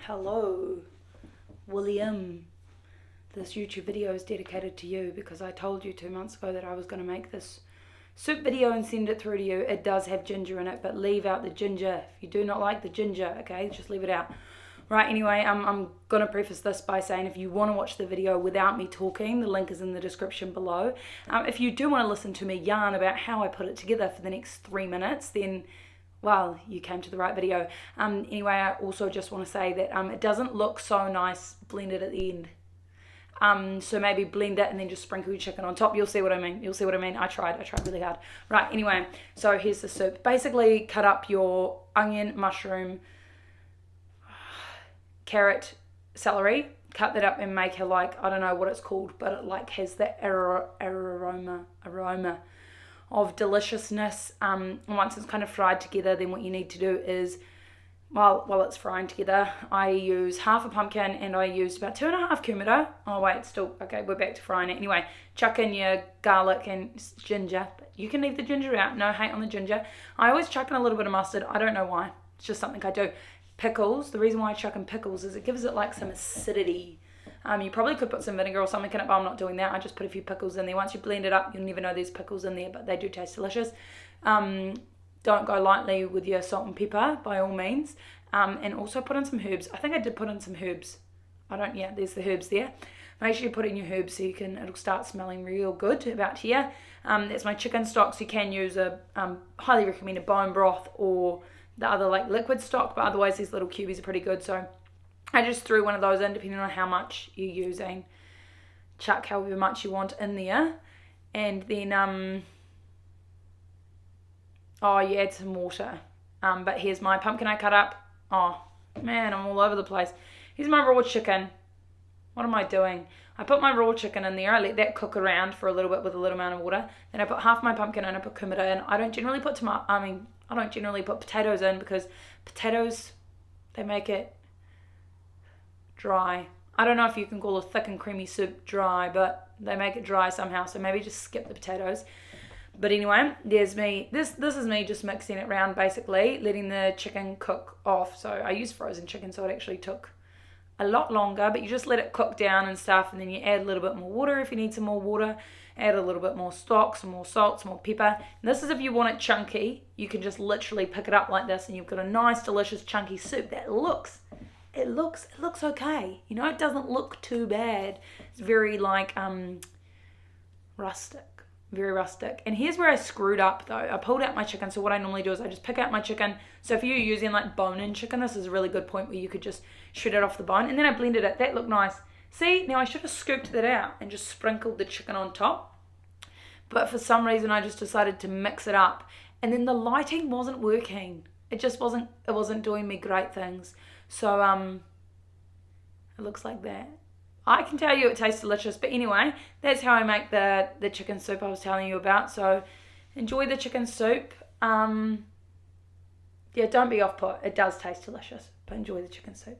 Hello, William. This YouTube video is dedicated to you because I told you 2 months ago that I was going to make this soup video and send it through to you. It does have ginger in it, but leave out the ginger. If you do not like the ginger, okay, just leave it out. Right, anyway, I'm going to preface this by saying if you want to watch the video without me talking, the link is in the description below. If you do want to listen to me yarn about how I put it together for the next 3 minutes, then, well, you came to the right video. Anyway, I also just want to say that it doesn't look so nice blended at the end. So maybe blend it and then just sprinkle your chicken on top. You'll see what I mean. You'll see what I mean. I tried really hard. Right, anyway, so here's the soup. Basically, cut up your onion, mushroom, carrot, celery. Cut that up and make it like, I don't know what it's called, but it like has that aroma of deliciousness. And once it's kind of fried together, then what you need to do is, while it's frying together, I use half a pumpkin and I used about 2.5 kumara. Oh wait, still, okay, we're back to frying it. Anyway, chuck in your garlic and ginger. You can leave the ginger out, no hate on the ginger. I always chuck in a little bit of mustard, I don't know why. It's just something I do. Pickles, the reason why I chuck in pickles is it gives it like some acidity. You probably could put some vinegar or something in it, but I'm not doing that. I just put a few pickles in there. Once you blend it up, you'll never know there's pickles in there, but they do taste delicious. Don't go lightly with your salt and pepper, by all means. And also put in some herbs. I think I did put in some herbs. Yeah, there's the herbs there. Make sure you put in your herbs so it'll start smelling real good about here. That's my chicken stock, so you can use a highly recommended bone broth or the other like liquid stock, but otherwise these little cubies are pretty good. So I just threw one of those in depending on how much you're using. Chuck however much you want in there. And then you add some water. But here's my pumpkin I cut up. Oh man, I'm all over the place. Here's my raw chicken. What am I doing? I put my raw chicken in there. I let that cook around for a little bit with a little amount of water. Then I put half my pumpkin in. I put kumara in. I don't generally put potatoes in because potatoes, they make it dry. I don't know if you can call a thick and creamy soup dry, but they make it dry somehow. So maybe just skip the potatoes. But anyway, there's me. This is me just mixing it around, basically, letting the chicken cook off. So I use frozen chicken, so it actually took a lot longer, but you just let it cook down and stuff, and then you add a little bit more water if you need some more water, add a little bit more stock, some more salt, some more pepper. And this is if you want it chunky. You can just literally pick it up like this, and you've got a nice, delicious, chunky soup that looks okay. You know, it doesn't look too bad. It's very like rustic. Very rustic. And here's where I screwed up though. I pulled out my chicken. So what I normally do is I just pick out my chicken. So if you're using like bone-in chicken, this is a really good point where you could just shred it off the bone. And then I blended it. That looked nice. See, now I should have scooped that out and just sprinkled the chicken on top. But for some reason I just decided to mix it up. And then the lighting wasn't working. It wasn't doing me great things. So it looks like that. I can tell you it tastes delicious, but anyway, that's how I make the chicken soup I was telling you about. So enjoy the chicken soup. Yeah, don't be off put. It does taste delicious, but enjoy the chicken soup.